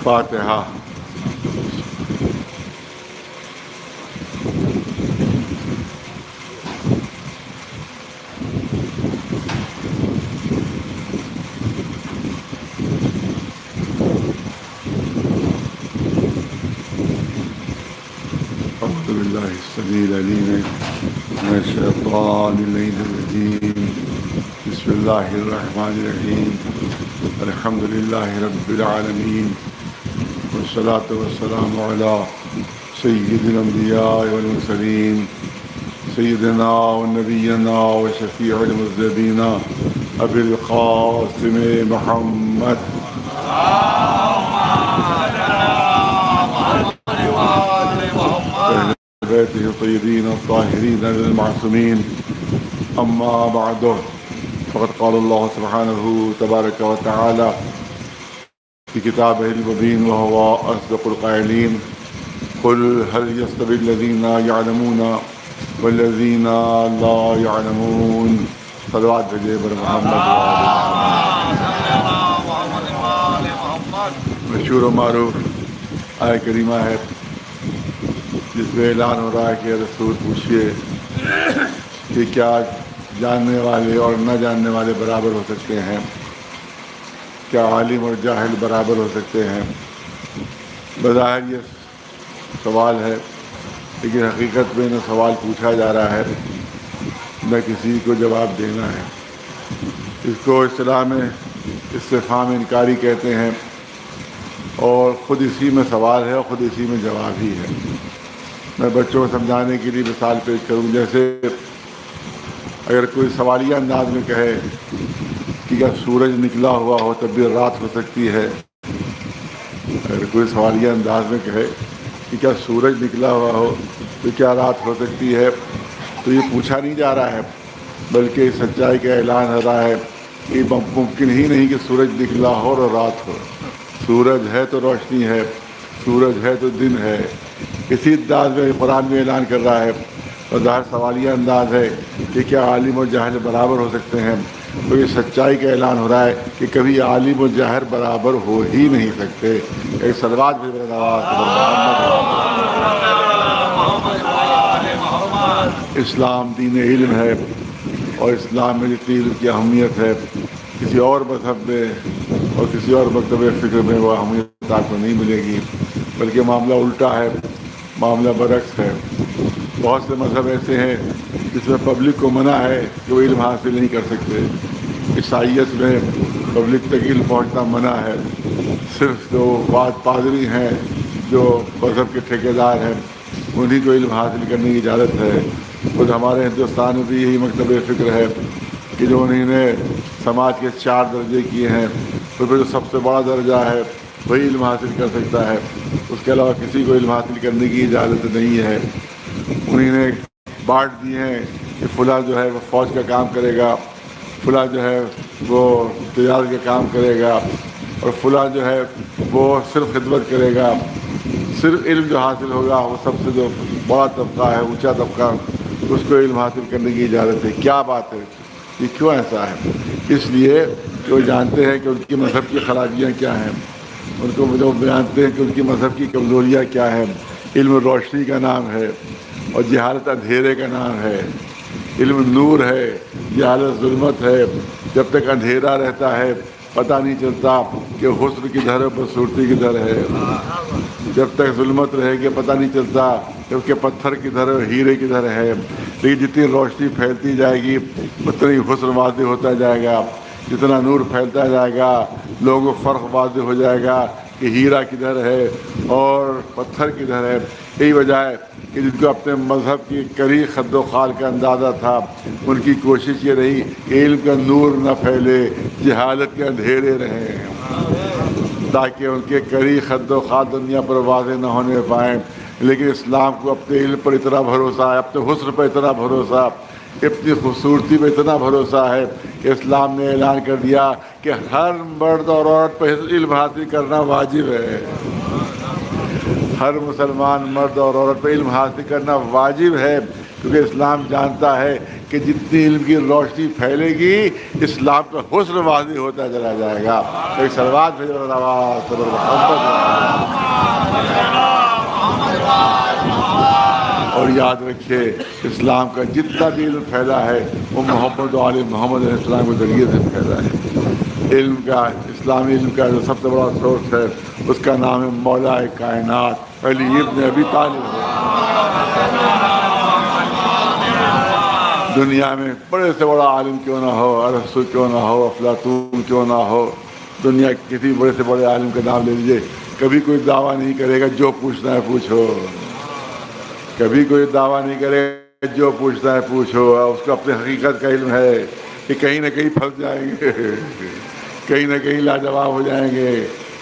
فاتحہ۔ اعوذ باللہ السمیع العلیم من الشیطان اللعین الرجیم، بسم اللہ الرحمن الرحیم، الحمد للہ رب العالمین، والصلاة والسلام علی سید الانبیاء والمرسلین، سیدنا و نبینا و شفیع المذنبین ابی القاسم محمد بیتہ الطیبین الطاہرین المعصومین، اما بعد، فقد قال اللہ سبحانہ تبارک و تعالی فی کتابہ المبین وهو اصدق القائلین، قل هل يستوی الذین یعلمون والذین لا یعلمون۔ صلوات بھیجے بر محمد مشہور و معروف آیہ کریمہ ہے جس میں اعلان ہو رہا ہے کہ رسول پوچھئے کہ کیا جاننے والے اور نہ جاننے والے برابر ہو سکتے ہیں؟ کیا عالم اور جاہل برابر ہو سکتے ہیں؟ بظاہر یہ سوال ہے، لیکن حقیقت میں نہ سوال پوچھا جا رہا ہے نہ کسی کو جواب دینا ہے۔ اس کو اصطلاح میں استفہام انکاری کہتے ہیں، اور خود اسی میں سوال ہے اور خود اسی میں جواب ہی ہے۔ میں بچوں کو سمجھانے کے لیے مثال پیش کروں، جیسے اگر کوئی سوالیہ انداز میں کہے کہ کیا سورج نکلا ہوا ہو تب بھی رات ہو سکتی ہے، اگر کوئی سوالیہ انداز میں کہے کہ کیا سورج نکلا ہوا ہو تو کیا رات ہو سکتی ہے، تو یہ پوچھا نہیں جا رہا ہے، بلکہ سچائی کا اعلان ہو رہا ہے کہ ممکن ہی نہیں کہ سورج نکلا ہو اور رات ہو۔ سورج ہے تو روشنی ہے، سورج ہے تو دن ہے۔ اسی انداز میں قرآن میں اعلان کر رہا ہے، اور ظاہر سوالیہ انداز ہے کہ کیا عالم و جاہل برابر ہو سکتے ہیں، تو یہ سچائی کا اعلان ہو رہا ہے کہ کبھی عالم و جاہل برابر ہو ہی نہیں سکتے۔ ایک صلوات بھی اسلام دین علم ہے، اور اسلام میں جتنی علم کی اہمیت ہے کسی اور مذہب میں اور کسی اور مکتب فکر میں وہ اہمیت آپ کو نہیں ملے گی، بلکہ معاملہ الٹا ہے، معاملہ برعکس ہے۔ بہت سے مذہب ایسے ہیں جس میں پبلک کو منع ہے کہ وہ علم حاصل نہیں کر سکتے۔ عیسائیت میں پبلک تک علم پہنچنا منع ہے، صرف جو پادری ہیں جو مذہب کے ٹھیکیدار ہیں انہیں کو علم حاصل کرنے کی اجازت ہے۔ خود ہمارے ہندوستان میں بھی یہی مکتب فکر ہے کہ جو انہوں نے سماج کے 4 درجے کیے ہیں، اس میں جو سب سے بڑا درجہ ہے وہی علم حاصل کر سکتا ہے، اس کے علاوہ کسی کو علم حاصل کرنے کی اجازت نہیں ہے۔ انہوں نے بانٹ دیے ہیں کہ فلاں جو ہے وہ فوج کا کام کرے گا، فلاں جو ہے وہ تجارت کا کام کرے گا، اور فلاں جو ہے وہ صرف خدمت کرے گا۔ صرف علم جو حاصل ہوگا وہ سب سے جو بڑا طبقہ ہے، اونچا طبقہ، اس کو علم حاصل کرنے کی اجازت ہے۔ کیا بات ہے؟ یہ کیوں ایسا ہے؟ اس لیے کہ وہ جانتے ہیں کہ ان کی مذہب کی خرابیاں کیا ہیں، ان کو جو جانتے ہیں کہ ان کی مذہب کی کمزوریاں کیا ہیں۔ علم روشنی کا نام ہے اور جہالت اندھیرے کا نام ہے۔ علم نور ہے، جہالت ظلمت ہے۔ جب تک اندھیرا رہتا ہے پتہ نہیں چلتا کہ حسن کدھر ہے، خوبصورتی کدھر ہے۔ جب تک ظلمت رہے گی پتہ نہیں چلتا کہ پتھر کدھر ہے، ہیرے کدھر ہے۔ لیکن جتنی روشنی پھیلتی جائے گی اتنا ہی حسن واضح ہوتا جائے گا، جتنا نور پھیلتا جائے گا لوگوں کو فرق واضح ہو جائے گا کہ ہیرا کدھر ہے اور پتھر کدھر ہے۔ یہی وجہ ہے کہ جن کو اپنے مذہب کی کڑی خد و خال کا اندازہ تھا، ان کی کوشش یہ رہی کہ علم کا نور نہ پھیلے، جہالت کے اندھیرے رہیں، تاکہ ان کے کڑی خد و خال دنیا پر واضح نہ ہونے پائیں۔ لیکن اسلام کو اپنے علم پر اتنا بھروسہ ہے، اپنے حسن پر اتنا بھروسہ، اپنی خوبصورتی پہ اتنا بھروسہ ہے کہ اسلام نے اعلان کر دیا کہ ہر مرد اور عورت پہ علم حاصل کرنا واجب ہے۔ ہر مسلمان مرد اور عورت پہ علم حاصل کرنا واجب ہے۔ کیونکہ اسلام جانتا ہے کہ جتنی علم کی روشنی پھیلے گی اسلام کا حسن واضح ہوتا چلا جائے گا. ایک صلوات بھیجو اور یاد رکھیے اسلام کا جتنا بھی علم پھیلا ہے وہ محمد و آل محمد علیہ السلام کے ذریعے سے پھیلا ہے. علم کا اسلامی علم کا جو سب سے بڑا سورس ہے اس کا نام ہے مولا کائنات علی ابن ابی طالب. دنیا میں بڑے سے بڑا عالم کیوں نہ ہو، ارسطو کیوں نہ ہو، افلاطون کیوں نہ ہو، دنیا کے کسی بڑے سے بڑے عالم کا نام لے لیجیے، کبھی کوئی دعویٰ نہیں کرے گا جو پوچھنا ہے پوچھو. کبھی کوئی دعویٰ نہیں کرے گا جو پوچھنا ہے پوچھو. اس کو اپنے حقیقت کا علم ہے کہ کہیں نہ کہیں پھنس جائیں گے، کہیں نہ کہیں لاجواب ہو جائیں گے،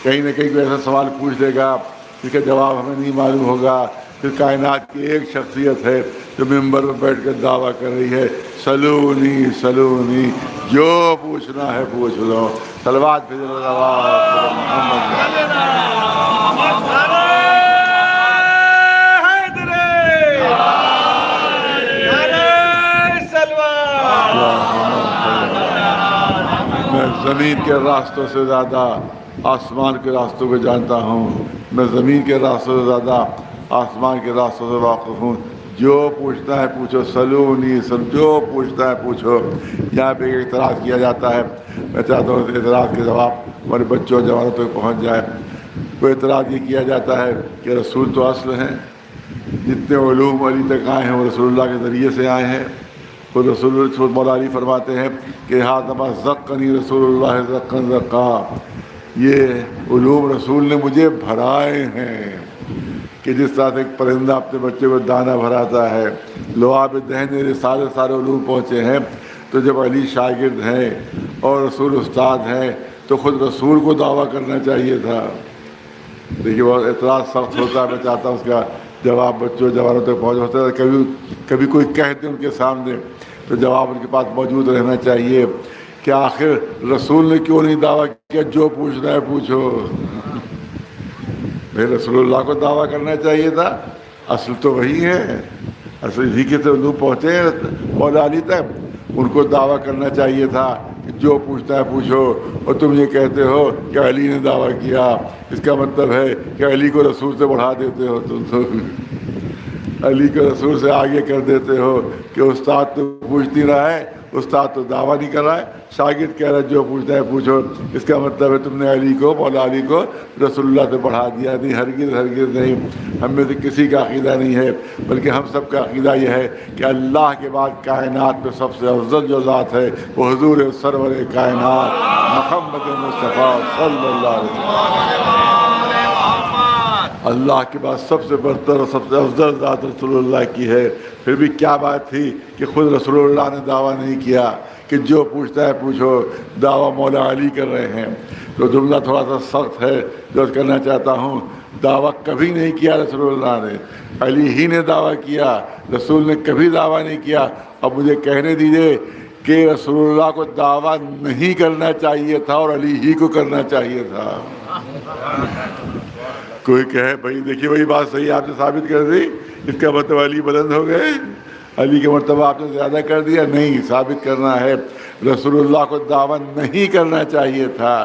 کہیں نہ کہیں کوئی ایسا سوال پوچھ لے گا جس کا جواب ہمیں نہیں معلوم ہوگا. پھر کائنات کی ایک شخصیت ہے جو ممبر پر بیٹھ کر دعویٰ کر رہی ہے سلونی سلونی، جو پوچھنا ہے پوچھ لو. صلوات بھیجو میں زمین کے راستوں سے زیادہ آسمان کے راستوں کو جانتا ہوں، میں زمین کے راستوں سے زیادہ آسمان کے راستوں سے واقف ہوں. جو پوچھنا ہے پوچھو، سلونی جو پوچھنا ہے پوچھو. یہاں پہ ایک اعتراض کیا جاتا ہے، میں چاہتا ہوں اس اعتراض کے جواب ہمارے بچوں جوانوں تک پہنچ جائے. وہ اعتراض یہ کیا جاتا ہے کہ رسول تو اصل ہیں، جتنے علوم علی تک آئے ہیں وہ رسول اللہ کے ذریعے سے آئے ہیں. خود رسول مولا علی فرماتے ہیں کہ ہاتما زقنی رسول اللہ زقن زقا، یہ علوم رسول نے مجھے بھرائے ہیں کہ جس طرح ایک پرندہ اپنے بچے کو دانہ بھراتا ہے. لعاب دہن میرے سارے علوم پہنچے ہیں. تو جب علی شاگرد ہیں اور رسول استاد ہیں تو خود رسول کو دعویٰ کرنا چاہیے تھا. دیکھیے بہت اعتراض سخت ہوتا ہے، میں چاہتا ہوں اس کا جواب بچوں جوانوں تک پہنچ ہوتا ہے. کبھی کوئی کہتے ان کے سامنے تو جواب ان کے پاس موجود رہنا چاہیے کہ آخر رسول نے کیوں نہیں دعویٰ کیا جو پوچھنا ہے پوچھو. بھائی رسول اللہ کو دعویٰ کرنا چاہیے تھا، اصل تو وہی ہے، اصل اسی کے تو لوگ پہنچے ہیں مولا علی تک. ان کو دعویٰ کرنا چاہیے تھا کہ جو پوچھنا ہے پوچھو. اور تم یہ کہتے ہو کہ علی نے دعویٰ کیا، اس کا مطلب ہے کہ علی کو رسول سے بڑھا دیتے ہو، تم تو علی کو رسول سے آگے کر دیتے ہو کہ استاد تو پوچھ نہیں رہا ہے، استاد تو دعویٰ نہیں کر رہا ہے، شاگرد کہہ رہا ہے جو پوچھنا ہے پوچھو. اس کا مطلب ہے تم نے علی کو مولا علی کو رسول اللہ سے بڑھا دیا. نہیں، ہرگز نہیں. ہم میں سے کسی کا عقیدہ نہیں ہے، بلکہ ہم سب کا عقیدہ یہ ہے کہ اللہ کے بعد کائنات میں سب سے افضل جو ذات ہے وہ حضور سرور کائنات محمد مصطفیٰ صلی اللہ علیہ وسلم. اللہ کے بعد سب سے برتر اور سب سے افضل ذات رسول اللہ کی ہے. پھر بھی کیا بات تھی کہ خود رسول اللہ نے دعویٰ نہیں کیا کہ جو پوچھتا ہے پوچھو. دعویٰ مولا علی کر رہے ہیں. تو جملہ تھوڑا سا سخت ہے جو کرنا چاہتا ہوں. دعویٰ کبھی نہیں کیا رسول اللہ نے، علی ہی نے دعویٰ کیا، رسول نے کبھی دعویٰ نہیں کیا. اب مجھے کہنے دیجیے کہ رسول اللہ کو دعویٰ نہیں کرنا چاہیے تھا اور علی ہی کو کرنا چاہیے تھا. کوئی کہے بھائی دیکھیے وہی بات صحیح آپ نے ثابت کر دی، اس کا مطلب علی بلند ہو گئے، علی کے مرتبہ آپ نے زیادہ کر دیا. نہیں، ثابت کرنا ہے رسول اللہ کو دعویٰ نہیں کرنا چاہیے تھا،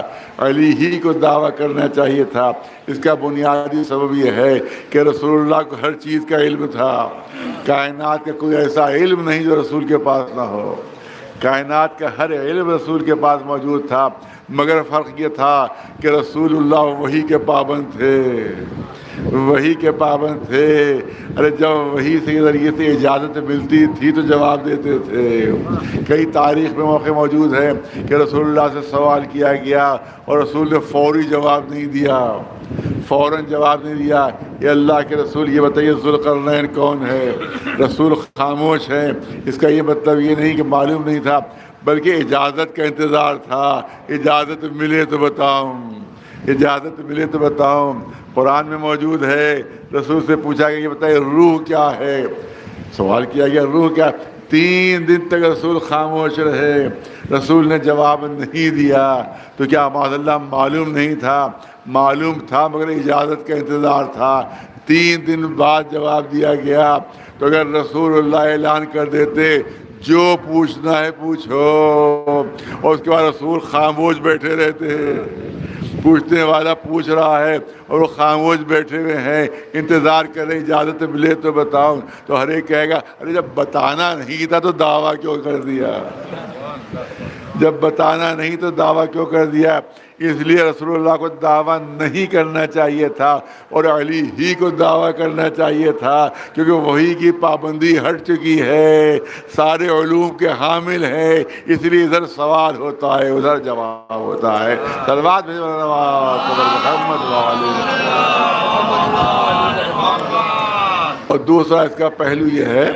علی ہی کو دعویٰ کرنا چاہیے تھا. اس کا بنیادی سبب یہ ہے کہ رسول اللہ کو ہر چیز کا علم تھا. کائنات کا کوئی ایسا علم نہیں جو رسول کے پاس نہ ہو. کائنات کا ہر علم رسول کے پاس موجود تھا، مگر فرق یہ تھا کہ رسول اللہ وحی کے پابند تھے، وحی کے پابند تھے. ارے جب وحی سے ذریعے سے اجازت ملتی تھی تو جواب دیتے تھے. کئی تاریخ میں موقع موجود ہے کہ رسول اللہ سے سوال کیا گیا اور رسول نے فوری جواب نہیں دیا، فوراً جواب نہیں دیا. یہ اللہ کے رسول یہ بتائیے ذوالقرنین کون ہے؟ رسول خاموش ہے. اس کا یہ مطلب یہ نہیں کہ معلوم نہیں تھا، بلکہ اجازت کا انتظار تھا. اجازت ملے تو بتاؤں، اجازت ملے تو بتاؤں. قرآن میں موجود ہے، رسول سے پوچھا گیا کہ بتائیے روح کیا ہے؟ سوال کیا گیا روح کیا؟ 3 دن تک رسول خاموش رہے، رسول نے جواب نہیں دیا. تو کیا معاذ اللہ معلوم نہیں تھا؟ معلوم تھا، مگر اجازت کا انتظار تھا. 3 دن بعد جواب دیا گیا. تو اگر رسول اللہ اعلان کر دیتے جو پوچھنا ہے پوچھو، اور اس کے بعد رسول خاموش بیٹھے رہتے، پوچھنے والا پوچھ رہا ہے اور وہ خاموش بیٹھے ہوئے ہیں، انتظار کریں اجازت ملے تو بتاؤ، تو ہر ایک کہے گا ارے جب بتانا نہیں تھا تو دعویٰ کیوں کر دیا، جب بتانا نہیں تو دعویٰ کیوں کر دیا۔ اس لیے رسول اللہ کو دعویٰ نہیں کرنا چاہیے تھا اور علی ہی کو دعویٰ کرنا چاہیے تھا، کیونکہ وہی کی پابندی ہٹ چکی ہے، سارے علوم کے حامل ہیں، اس لیے ادھر سوال ہوتا ہے ادھر جواب ہوتا ہے۔ صلوات محمد اور دوسرا اس کا پہلو یہ ہے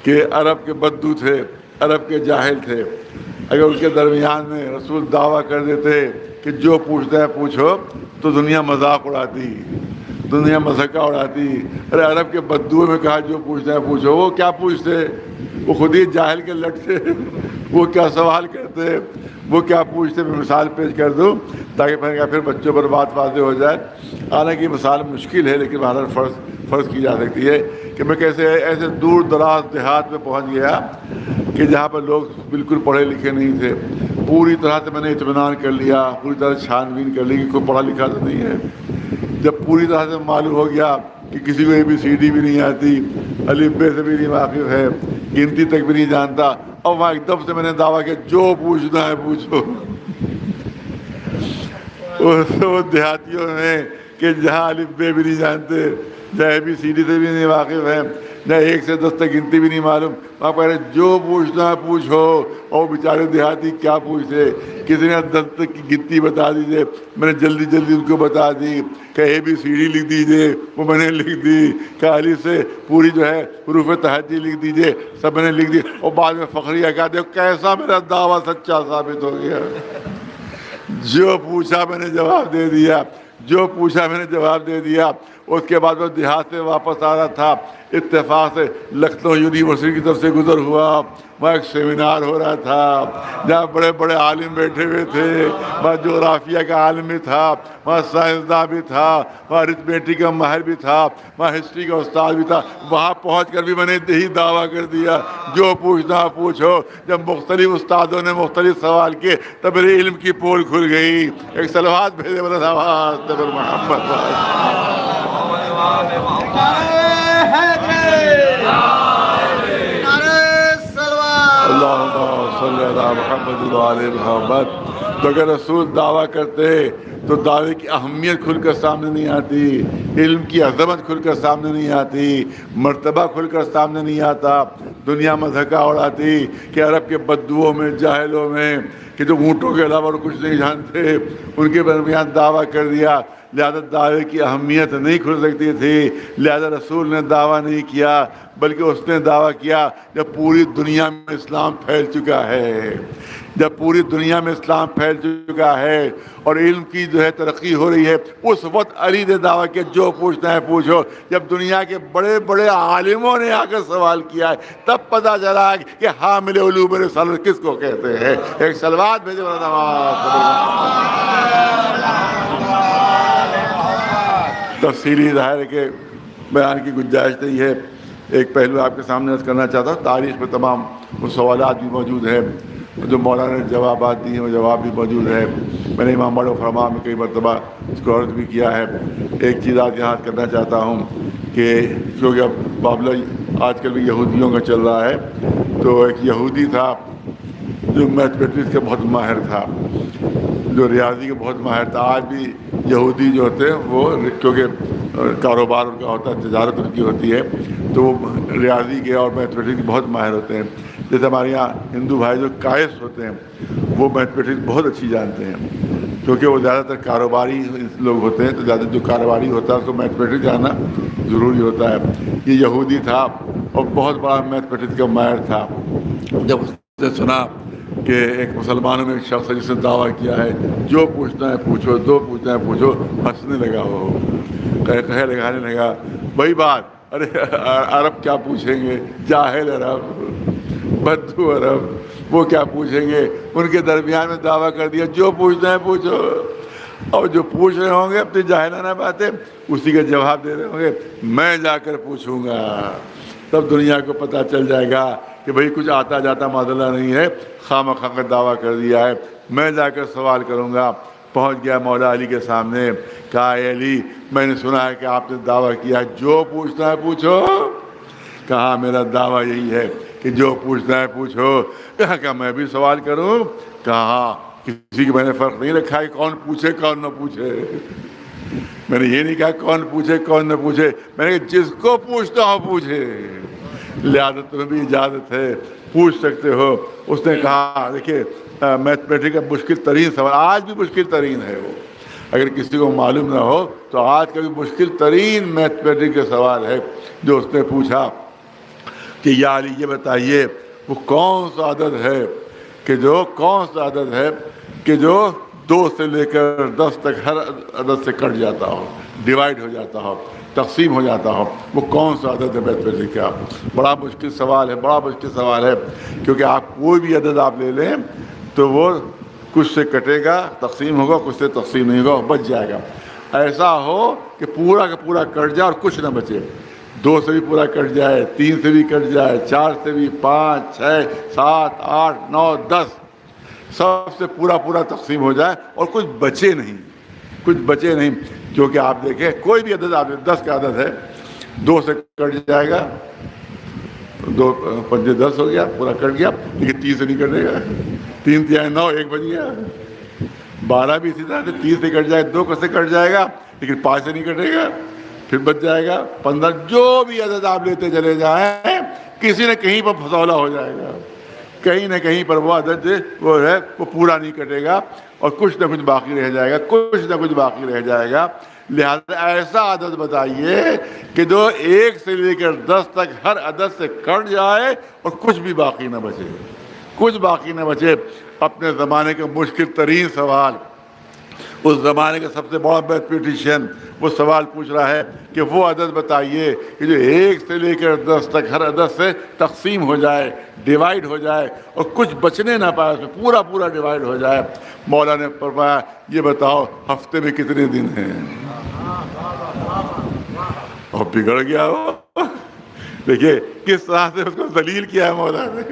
کہ عرب کے بدو تھے، عرب کے جاہل تھے، اگر ان کے درمیان میں رسول دعویٰ کر دیتے کہ جو پوچھتا ہے پوچھو تو دنیا مذاق اڑاتی، دنیا مذاق اڑاتی۔ ارے عرب کے بدو میں کہا جو پوچھتا ہے پوچھو، وہ کیا پوچھتے، وہ خود ہی جاہل کے لٹتے، وہ کیا سوال کرتے، وہ کیا پوچھتے۔ میں مثال پیش کر دوں تاکہ پھر بچوں پر بات واضح ہو جائے۔ حالانکہ مثال مشکل ہے لیکن بہرحال فرض کی جا سکتی ہے کہ میں کیسے ایسے دور دراز دیہات میں پہنچ گیا کہ جہاں پر لوگ بالکل پڑھے لکھے نہیں تھے، پوری طرح سے میں نے اطمینان کر لیا، پوری طرح سے چھان بین کر لی کہ کوئی پڑھا لکھا تو نہیں ہے۔ جب پوری طرح سے معلوم ہو گیا کہ کسی کو ABCD بھی نہیں آتی، الف ب سے بھی نہیں واقف ہے، گنتی تک بھی نہیں جانتا، اور وہاں ایک دم سے میں نے دعویٰ کیا جو پوچھنا ہے پوچھو۔ وہ دیہاتیوں میں کہ جہاں الف ب بھی نہیں جانتے، جہاں ABCD سے بھی نہیں واقف ہے، نہ 1 سے 10 تک گنتی بھی نہیں معلوم، وہاں پہ جو پوچھنا ہے پوچھو۔ اور بیچارے دیہاتی کیا پوچھتے، کسی نے 10 تک کی گنتی بتا دیجیے، میں نے جلدی جلدی ان کو بتا دی کہ ABCD لکھ دیجیے، وہ میں نے لکھ دی، کہ الف سے پوری جو ہے حروف تہجی لکھ دیجیے، سب میں نے لکھ دی، اور بعد میں فخریہ کہا دیکھو کیسا میرا دعویٰ سچا ثابت ہو گیا، جو پوچھا میں نے جواب دے دیا، جو پوچھا میں نے جواب دے دیا۔ اس کے بعد وہ دیہات سے واپس آ رہا تھا، اتفاق سے لکھنؤ یونیورسٹی کی طرف سے گزر ہوا، وہاں ایک سیمینار ہو رہا تھا جہاں بڑے بڑے عالم بیٹھے ہوئے تھے، وہاں جغرافیہ کا عالم بھی تھا، وہاں سائنسداں بھی تھا، وہاں ارتھمیٹک کا ماہر بھی تھا، وہاں ہسٹری کا استاد بھی تھا۔ وہاں پہنچ کر بھی میں نے یہی دعویٰ کر دیا جو پوچھنا پوچھو۔ جب مختلف استادوں نے مختلف سوال کیے تب میرے علم کی پول کھل گئی۔ ایک صلوات بھیجے محمد۔ محمد۔ تو اگر رسول دعویٰ کرتے تو دعوے کی اہمیت کھل کر سامنے نہیں آتی، علم کی عظمت کھل کر سامنے نہیں آتی، مرتبہ کھل کر سامنے نہیں آتا، دنیا مذہقہ اڑاتی کہ عرب کے بدوؤں میں، جاہلوں میں، کہ جو اونٹوں کے علاوہ اور کچھ نہیں جانتے، ان کے درمیان دعویٰ کر دیا، لہذا دعوے کی اہمیت نہیں کھل سکتی تھی، لہذا رسول نے دعویٰ نہیں کیا، بلکہ اس نے دعویٰ کیا جب پوری دنیا میں اسلام پھیل چکا ہے، جب پوری دنیا میں اسلام پھیل چکا ہے اور علم کی جو ہے ترقی ہو رہی ہے، اس وقت علی نے دعویٰ کیا جو پوچھنا ہے پوچھو۔ جب دنیا کے بڑے بڑے عالموں نے آ کر سوال کیا ہے تب پتہ چلا کہ حامل علوم رسالت کس کو کہتے ہیں۔ ایک صلوات بھیجو۔ تفصیلی ظاہر ہے کہ بیان کی گنجائش نہیں ہے، ایک پہلو آپ کے سامنے عرض کرنا چاہتا ہوں۔ تاریخ میں تمام وہ سوالات بھی موجود ہیں جو مولانا نے جوابات دیے ہیں، وہ جواب بھی موجود ہے۔ میں نے امام باڑ و فرما میں کئی مرتبہ اس کو عرض بھی کیا ہے۔ ایک چیز آج یہاں کرنا چاہتا ہوں کہ کیونکہ اب معاملہ آج کل بھی یہودیوں کا چل رہا ہے، تو ایک یہودی تھا جو میتھمیٹکس کا بہت ماہر تھا، جو ریاضی کا بہت ماہر تھا۔ آج بھی یہودی جو ہوتے ہیں وہ کیونکہ کاروبار ان کا ہوتا ہے، تجارت ان کی ہوتی ہے، تو وہ ریاضی کے اور میتھمیٹکس کے بہت ماہر ہوتے ہیں۔ جیسے ہمارے یہاں ہندو بھائی جو قائس ہوتے ہیں وہ میتھمیٹکس بہت اچھی جانتے ہیں، کیونکہ وہ زیادہ تر کاروباری لوگ ہوتے ہیں، تو زیادہ جو کاروباری ہوتا ہے اس کو میتھمیٹکس جاننا ضروری ہوتا ہے۔ یہ یہودی تھا اور بہت بڑا میتھمیٹکس کا ماہر تھا۔ جب اس نے سنا کہ ایک مسلمانوں میں ایک شخص ہے جس نے دعویٰ کیا ہے جو پوچھنا ہے پوچھو، جو پوچھنا ہے پوچھو، ہنسنے لگا، وہ کہے لگانے لگا وہی بات، ارے عرب کیا پوچھیں گے، جاہل عرب، بدو عرب، وہ کیا پوچھیں گے۔ ان کے درمیان میں دعویٰ کر دیا جو پوچھنا ہے پوچھو، اور جو پوچھ رہے ہوں گے اپنی جاہلانہ باتیں اسی کا جواب دے رہے ہوں گے، میں جا کر پوچھوں گا، تب دنیا کو پتہ چل جائے گا کہ بھئی کچھ آتا جاتا معاملہ نہیں ہے، خواہ کا دعویٰ کر دیا ہے۔ میں جا کر سوال کروں گا۔ پہنچ گیا مولا علی کے سامنے، کہا اے علی میں نے سنا ہے کہ آپ نے دعویٰ کیا ہے، جو پوچھنا ہے پوچھو۔ کہا میرا دعویٰ یہی ہے کہ جو پوچھنا ہے پوچھو۔ کہا میں بھی سوال کروں؟ کہا کسی کو میں نے فرق نہیں رکھا ہے کون پوچھے کون نہ پوچھے، میں نے یہ نہیں کہا کون پوچھے کون نہ پوچھے، میں نے کہا جس کو پوچھتا ہوں پوچھے، لہٰذا تمہیں بھی اجازت ہے پوچھ سکتے ہو۔ اس نے کہا دیکھیے میتھمیٹک کا مشکل ترین سوال، آج بھی مشکل ترین ہے وہ، اگر کسی کو معلوم نہ ہو تو آج کا بھی مشکل ترین میتھمیٹک کا سوال ہے جو اس نے پوچھا کہ یا علی یہ بتائیے وہ کون سا عدد ہے کہ جو 2 سے لے کر 10 تک ہر عدد سے کٹ جاتا ہو، ڈیوائڈ ہو جاتا ہو، تقسیم ہو جاتا ہو، وہ کون سا عدد ہے میتھمیٹک کا؟ بڑا مشکل سوال ہے، کیونکہ آپ کوئی بھی عدد آپ لے لیں تو وہ کچھ سے کٹے گا، تقسیم ہوگا، کچھ سے تقسیم نہیں ہوگا، بچ جائے گا۔ ایسا ہو کہ پورا کا پورا کٹ جائے اور کچھ نہ بچے، 2 سے بھی پورا کٹ جائے، 3 سے بھی کٹ جائے، 4 سے بھی، 5 6 7 8 9 10 سب سے پورا تقسیم ہو جائے اور کچھ بچے نہیں، کیونکہ آپ دیکھیں کوئی بھی عدد آپ 10 کا عدد ہے، 2 سے کٹ جائے گا، 2 5 10 ہو گیا، پورا کٹ گیا، لیکن 3 سے نہیں کٹے گا، 3 3 9 1 بچ گیا۔ 12 بھی اسی طرح سے 3 سے کٹ جائے، 2 سے کٹ جائے گا، لیکن 5 سے نہیں کٹے گا، پھر بچ جائے گا 15۔ جو بھی عدد آپ لیتے چلے جائیں کسی نہ کہیں پر پھسولا ہو جائے گا، کہیں نہ کہیں پر وہ عدد وہ ہے وہ پورا نہیں کٹے گا اور کچھ نہ کچھ باقی رہ جائے گا، لہذا ایسا عدد بتائیے کہ جو 1 سے لے کر 10 تک ہر عدد سے کٹ جائے اور کچھ باقی نہ بچے۔ اپنے زمانے کا مشکل ترین سوال، اس زمانے کا سب سے بڑا میتھمیٹیشین وہ سوال پوچھ رہا ہے کہ وہ عدد بتائیے کہ جو 1 سے لے کر 10 تک ہر عدد سے تقسیم ہو جائے، ڈیوائڈ ہو جائے اور کچھ بچنے نہ پائے، اس میں پورا ڈیوائڈ ہو جائے۔ مولا نے فرمایا یہ بتاؤ ہفتے میں کتنے دن ہیں؟ اور بگڑ گیا وہ، دیکھیے کس طرح سے اس کو ذلیل کیا ہے مولا نے،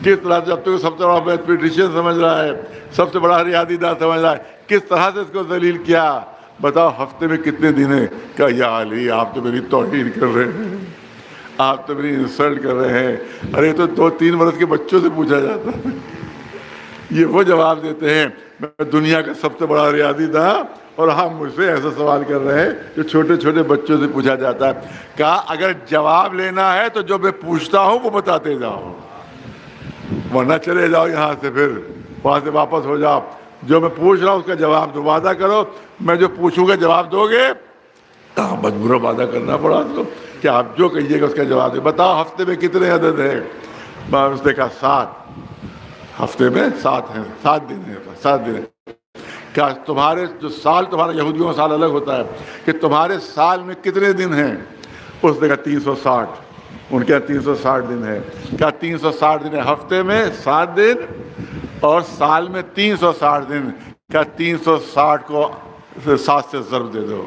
کس طرح سے اب تک سب سے بڑا میتھمیٹیشین سمجھ رہا ہے، سب سے بڑا ریاضی دان سمجھ رہا ہے، کس طرح سے اس کو ذلیل کیا۔ بتاؤ ہفتے میں کتنے دن ہیں؟ کہا یا علی آپ تو میری توہین کر رہے ہیں، آپ تو میری انسلٹ کر رہے ہیں، ارے تو 2-3 برس کے بچوں سے پوچھا جاتا ہے۔ یہ وہ جواب دیتے ہیں میں دنیا کا سب سے بڑا ریاضی دان اور ہم مجھ سے ایسا سوال کر رہے ہیں جو چھوٹے بچوں سے پوچھا جاتا ہے۔ کہا اگر جواب لینا ہے تو جو میں پوچھتا ہوں وہ بتاتے جاؤ، ورنہ چلے جاؤ یہاں سے، پھر وہاں سے واپس ہو جاؤ، جو میں پوچھ رہا ہوں اس کا جواب دو، وعدہ کرو میں جو پوچھوں گا جواب دو گے؟ مجبور وعدہ کرنا پڑا تو کہ آپ جو کہیے گا اس کا جواب دے۔ بتاؤ ہفتے میں کتنے عدد ہیں؟ اس نے کہا 7، ہفتے میں 7 ہیں، 7 دن ہیں، 7 دن ہیں۔ کیا تمہارے جو سال، تمہارا یہودیوں کا سال الگ ہوتا ہے، کہ تمہارے سال میں کتنے دن ہیں؟ اس نے کہا 360، ان کے 360 دن ہے۔ کیا 360 دن ہے؟ ہفتے میں 7 دن اور سال میں 360 دن۔ کیا 360 کو 7 سے ضرب دے دو،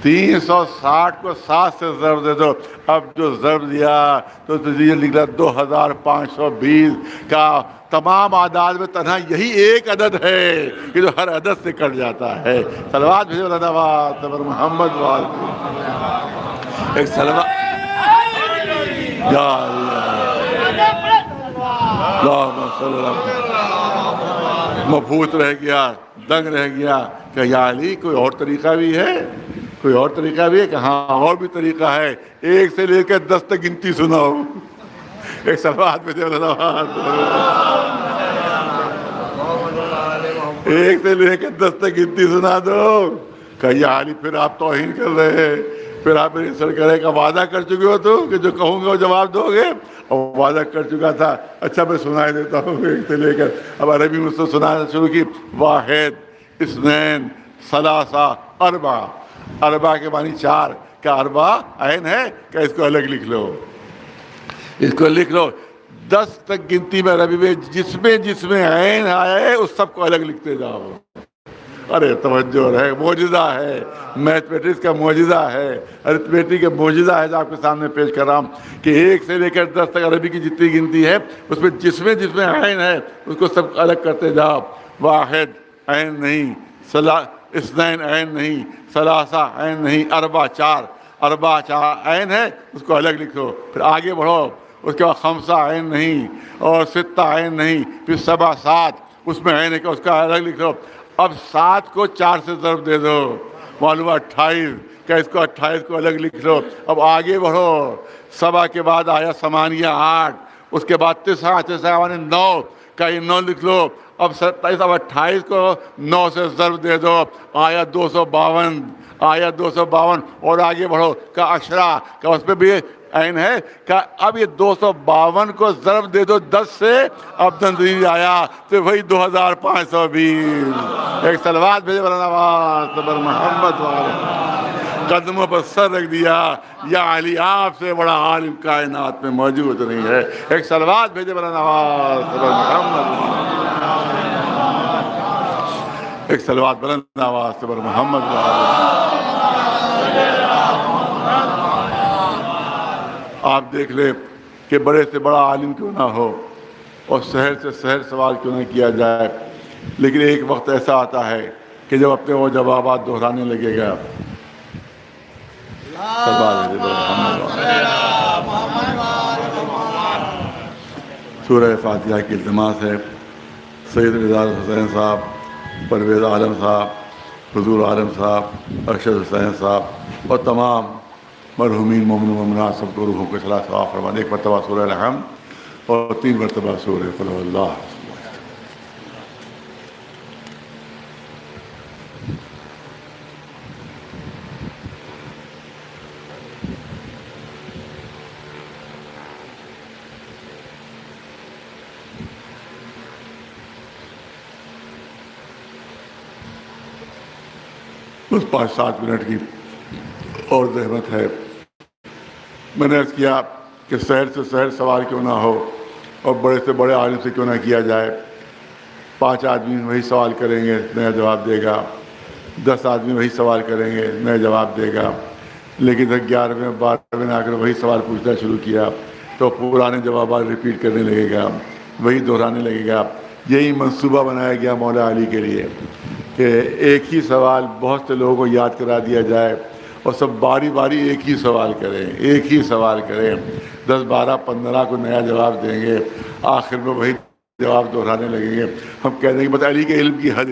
360 کو 7 سے ضرب دے دو۔ اب جو ضرب دیا تو یہ نکلا 2520 کا۔ تمام اعداد میں تنہا یہی ایک عدد ہے کہ جو ہر عدد سے کٹ جاتا ہے۔ صلوات بھیجو رضوات پر محمد وال ایک صلوات یا اللہ مبہوت رہ گیا، دنگ رہ گیا کہ یا علی کوئی اور طریقہ بھی ہے؟ کوئی اور طریقہ بھی ہے؟ کہ ہاں اور بھی طریقہ ہے، 1 سے لے کر 10 تک گنتی سناؤ۔ ایک صلوات پہ 1 سے لے کر 10 تک گنتی سنا دو۔ کہ یا علی پھر آپ توہین کر رہے ہیں، پھر آپ میری انسلٹ کر رہے ہیں۔ کہ وعدہ کر چکے ہو تو کہ جو کہوں گا وہ جواب دو گے؟ اور وعدہ کر چکا تھا۔ اچھا میں سنائی دیتا ہوں 1 سے لے کر۔ اب عربی میں اس سے سنانا شروع کی، 1 2 3 4 اربع کے معنی 4۔ کیا اربع عین ہے؟ کہ اس کو الگ لکھ لو، اس کو لکھ لو۔ 10 تک گنتی میں عربی میں جس میں عین آیا ہے اس سب کو الگ لکھتے جاؤ، ارے توجہ رہے، معجزہ ہے، میتھمیٹکس کا معجزہ ہے، ارتھمیٹک کا معجزہ ہے جو آپ کے سامنے پیش کر رہا ہوں کہ 1 سے لے کر 10 تک عربی کی جتنی گنتی ہے اس میں جس میں عین ہے اس کو سب الگ کرتے جاؤ. واحد عین نہیں، اثنین عین نہیں، ثلاثہ عین نہیں، اربع چار عین ہے اس کو الگ لکھو. پھر آگے بڑھو، اس کے بعد خمسہ عین نہیں اور ستہ عین نہیں، پھر سبع سات اس میں عین ہے کہ اس کا الگ لکھو. اب 7 کو 4 سے ضرب دے دو، معلوم 28 کہ اس کو 28 کو الگ لکھ لو. اب آگے بڑھو، سبع کے بعد آیا ثمانیہ 8، اس کے بعد تسعہ 9 کا یہ 9 لکھ لو. اب 27 اب 28 کو 9 سے ضرب دے دو، آیا 252 اور آگے بڑھو کا عشرہ کا اس پہ بھی عین ہے کہ اب یہ 252 کو ضرب دے دو 10 سے، اب تنظیم آیا تو وہی 2520. ایک صلوات بھیجے بر نواز بر محمد والے، قدموں پر سر رکھ دیا. یا علی آپ سے بڑا عالم کائنات میں موجود نہیں ہے. ایک صلوات بھیجے بر نواز بر محمد، ایک صلوات بلند آواز سے بر محمد والے. آپ دیکھ لیں کہ بڑے سے بڑا عالم کیوں نہ ہو اور سحر سے سحر سوال کیوں نہ کیا جائے، لیکن ایک وقت ایسا آتا ہے کہ جب اپنے وہ جوابات دہرانے لگے گا. سورہ فاتحہ کی التماس ہے سید رضا حسین صاحب، پرویز عالم صاحب، حضور عالم صاحب، ارشد حسین صاحب اور تمام مرحومین مومن و مومنات سب کو روحوں کو صلاح ثواب فرمائے. 1 مرتبہ سورہ الحمد اور 3 مرتبہ سورہ قل هو اللہ. بس 5-7 منٹ کی اور زحمت ہے. میں نے عرض کیا کہ سحر سے سحر سوال کیوں نہ ہو اور بڑے سے بڑے عالم سے کیوں نہ کیا جائے. 5 آدمی وہی سوال کریں گے، نیا جواب دے گا. 10 آدمی وہی سوال کریں گے، نیا جواب دے گا. لیکن 11ویں 12ویں نے آ کر وہی سوال پوچھنا شروع کیا تو پرانے جوابات ریپیٹ کرنے لگے گا، وہی دہرانے لگے گا. یہی منصوبہ بنایا گیا مولا علی کے لیے کہ ایک ہی سوال بہت سے لوگوں کو یاد کرا دیا جائے اور سب باری باری ایک ہی سوال کریں. 10 12 15 کو نیا جواب دیں گے، آخر میں وہی جواب دہرانے لگیں گے. ہم کہہ دیں گے بس علی کے علم کی حد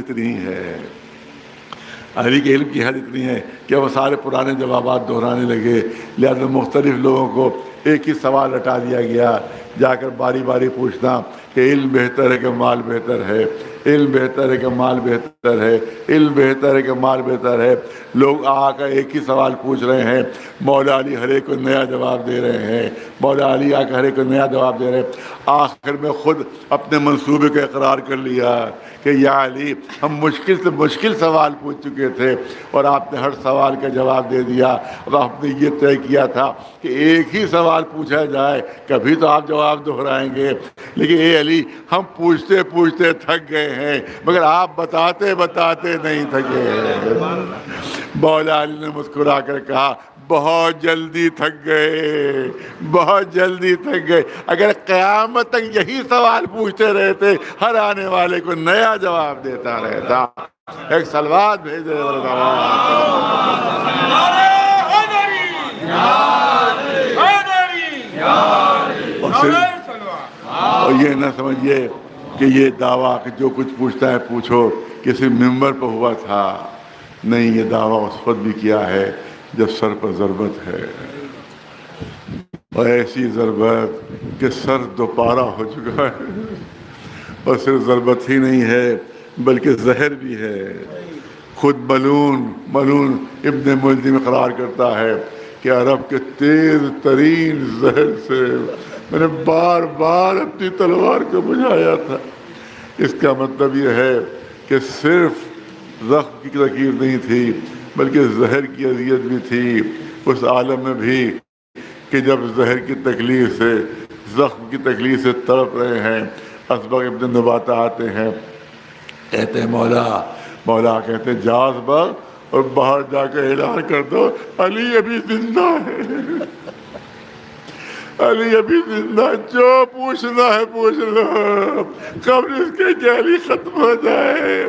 اتنی ہے کہ وہ سارے پرانے جوابات دہرانے لگے، لہذا مختلف لوگوں کو ایک ہی سوال رٹا دیا گیا. جا کر باری باری پوچھنا کہ علم بہتر ہے کہ مال بہتر ہے، علم بہتر ہے کہ مال بہتر ہے، علم بہتر ہے کہ مال بہتر ہے. لوگ آ کر ایک ہی سوال پوچھ رہے ہیں، مولا علی ہر ایک کو نیا جواب دے رہے ہیں. مولا علی آ کر ہر ایک کو نیا جواب دے رہے ہیں. آخر میں خود اپنے منصوبے کا اقرار کر لیا کہ یا علی ہم مشکل سے مشکل سوال پوچھ چکے تھے اور آپ نے ہر سوال کا جواب دے دیا. اور آپ نے یہ طے کیا تھا کہ ایک ہی سوال پوچھا جائے، کبھی تو آپ جواب دہرائیں گے. لیکن اے علی ہم پوچھتے پوچھتے تھک گئے ہیں مگر آپ بتاتے بتاتے نہیں تھکے. مولا علی نے مسکرا کر کہا بہت جلدی تھک گئے. اگر قیامت تک یہی سوال پوچھتے رہتے ہر آنے والے کو نیا جواب دیتا رہتا. ایک صلوات بھیجے اور یہ نہ سمجھیے کہ یہ دعویٰ کہ جو کچھ پوچھتا ہے پوچھو کسی ممبر پہ ہوا تھا. نہیں، یہ دعویٰ اس وقت بھی کیا ہے جب سر پر ضربت ہے، اور ایسی ضربت کہ سر دوپارہ ہو چکا ہے. اور صرف ضربت ہی نہیں ہے بلکہ زہر بھی ہے. خود ملون ابن ملزم قرار کرتا ہے کہ عرب کے تیز ترین زہر سے میں نے بار بار اپنی تلوار کو بجھایا تھا. اس کا مطلب یہ ہے کہ صرف زخم کی تکلیف نہیں تھی بلکہ زہر کی اذیت بھی تھی اس عالم میں بھی کہ جب زہر کی تکلیف سے، زخم کی تکلیف سے تڑپ رہے ہیں. اسبغ ابن نباتہ آتے ہیں، کہتے ہیں مولا مولا کہتے جاز باغ اور باہر جا کے اعلان کر دو علی ابھی زندہ ہے، علی ابھی زندہ، جو پوچھنا ہے پوچھ لو قبل اس کے کہ علی ختم ہو جائے،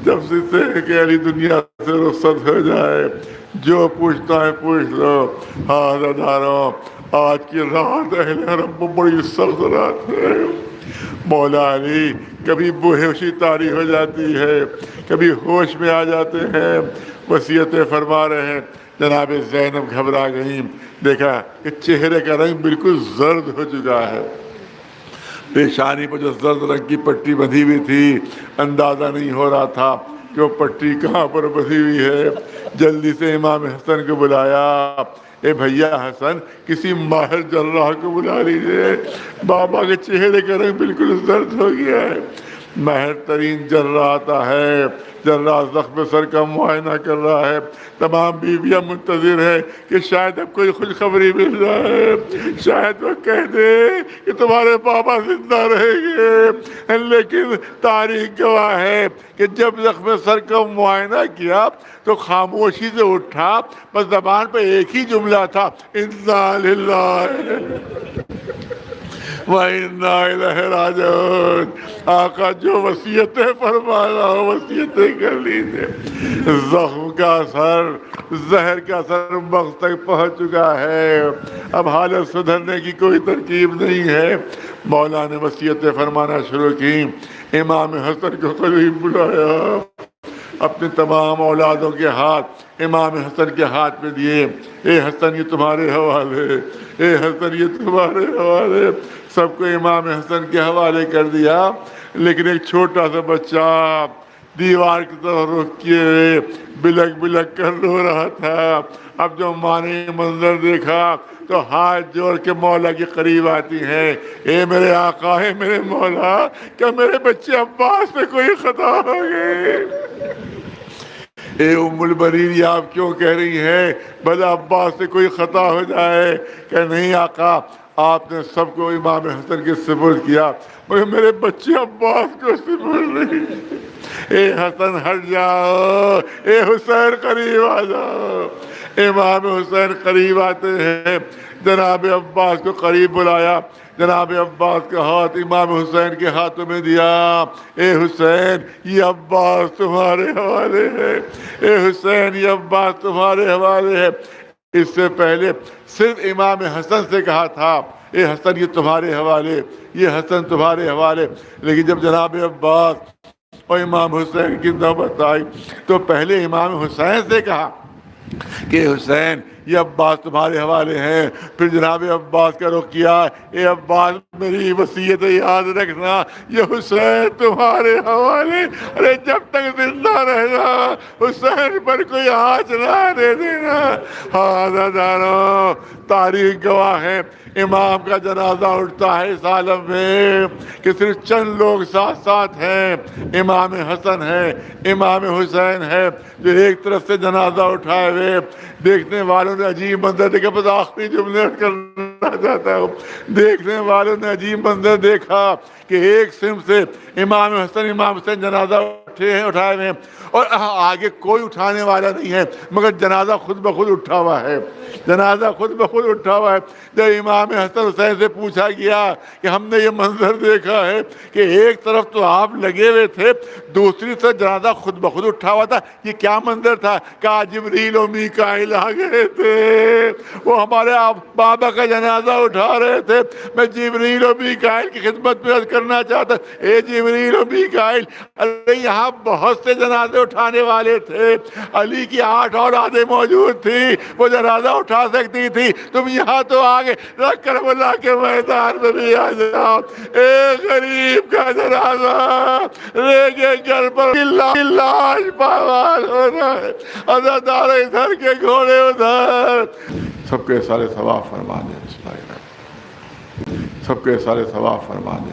جب سے کہ علی دنیا سے رخصت ہو جائے، جو پوچھتا ہے پوچھ لو۔ ہاں داروں، آج کی رات اہل حرم کو بڑی سخت رات ہے۔ مولا علی کبھی بےہوشی طاری ہو جاتی ہے، کبھی ہوش میں آ جاتے ہیں، وصیتیں فرما رہے ہیں۔ جناب زینب گھبرا گئیں، دیکھا کہ چہرے کا رنگ بالکل زرد ہو چکا ہے، پیشانی پر جو زرد رنگ کی پٹی بندھی ہوئی تھی اندازہ نہیں ہو رہا تھا کہ وہ پٹی کہاں پر بندھی ہوئی ہے۔ جلدی سے امام حسن کو بلایا، اے بھیا حسن کسی ماہر جراح کو بلا لیجیے، بابا کے چہرے کا رنگ بالکل زرد ہو گیا ہے۔ ماہر ترین جراح آتا ہے، جراح زخم سر کا معائنہ کر رہا ہے، تمام بیویاں منتظر ہے کہ شاید اب کوئی خوشخبری مل جائے، شاید وہ کہہ دے کہ تمہارے بابا زندہ رہیں گے۔ لیکن تاریخ گواہ ہے کہ جب زخم سر کا معائنہ کیا تو خاموشی سے اٹھا، بس زبان پہ ایک ہی جملہ تھا، انا للہ وَإِنَّا إِلَيْهِ رَاجِعُونَ۔ آقا جو وصیتیں فرمانا ہو وصیتیں کر لیجیے۔ زخم کا اثر، زہر کا اثر مغز تک پہنچ چکا ہے، اب حالت سدھرنے کی کوئی ترکیب نہیں ہے۔ مولا نے وصیتیں فرمانا شروع کی، امام حسن کو قریب بلایا، اپنے تمام اولادوں کے ہاتھ امام حسن کے ہاتھ پہ دیے، اے حسن یہ تمہارے حوالے، اے حسن یہ تمہارے حوالے۔ سب کو امام حسن کے حوالے کر دیا، لیکن ایک چھوٹا سا بچہ دیوار کی طرف رخ کیے بلک بلک کر رو رہا تھا۔ اب جو ماں نے منظر دیکھا تو ہاتھ جوڑ کے مولا کے قریب آتی ہیں، اے میرے آقا، اے میرے مولا، کیا میرے بچے عباس میں کوئی خطا ہو گئی؟ اے ام البنین یہ آپ کیوں کہہ رہی ہیں بھلا عباس سے کوئی خطا ہو جائے؟ کہ نہیں آقا، آپ نے سب کو امام حسن کے سپرد کیا مگر میرے بچے عباس کو سپرد نہیں۔ اے حسن ہٹ جاؤ، اے حسین قریب آ جاؤ۔ امام حسین قریب آتے ہیں، جناب عباس کو قریب بلایا، جناب عباس کا ہاتھ امام حسین کے ہاتھوں میں دیا، اے حسین یہ عباس تمہارے حوالے ہے، اے حسین یہ عباس تمہارے حوالے ہے۔ اس سے پہلے صرف امام حسن سے کہا تھا، اے حسن یہ تمہارے حوالے، یہ حسن تمہارے حوالے، لیکن جب جناب عباس اور امام حسین کی نوبت آئی تو پہلے امام حسین سے کہا کہ حسین یہ عباس تمہارے حوالے ہیں، پھر جناب عباس کا رخ کیا، اے عباس میری وصیت یاد رکھنا، یہ حسین تمہارے حوالے، ارے جب تک زندہ رہنا حسین پر کوئی آنچ نہ دے دینا۔ ہاں دارو، تاریخ گواہ ہے، امام کا جنازہ اٹھتا ہے اس عالم میں کہ صرف چند لوگ ساتھ ساتھ ہیں، امام حسن ہے، امام حسین ہے، جو ایک طرف سے جنازہ اٹھائے ہوئے، دیکھنے والوں نے عجیب منظر دیکھا، بس آخری جملے کرنا چاہتا ہوں، دیکھنے والوں نے عجیب منظر دیکھا کہ ایک سمت سے امام حسین جنازہ اٹھائے ہوئے ہیں اور آگے کوئی اٹھانے والا نہیں ہے، مگر جنازہ خود بخود اٹھا ہوا ہے، جنازہ خود بخود اٹھا ہوا ہے۔ جب امام حسن حسین سے پوچھا گیا کہ ہم نے یہ منظر دیکھا ہے کہ ایک طرف تو آپ لگے ہوئے تھے، دوسری طرف جنازہ خود بخود اٹھا ہوا تھا، یہ کیا منظر تھا؟ کہا جبریل و میکائیل آ گئے تھے، وہ ہمارے بابا کا جنازہ اٹھا رہے تھے۔ میں جبریل و میکائیل کی خدمت میں عرض کرنا چاہتا، اے جبریل و میکائیل، ارے یہاں بہت سے جنازے اٹھانے والے تھے، علی کی 8 اولادیں موجود تھی، وہ جنازہ اٹھا سکتی تھی، تم یہاں تو آگے کربلا کے میدان میں بھی آ جاؤ، ایک غریب کا جنازہ لے کے گھر پر لاش پامال ہو رہا ہے، عزادار ادھر کے گھوڑے ادھر۔ سب کے سارے ثواب فرما دے، سب کے سارے ثواب فرما دے۔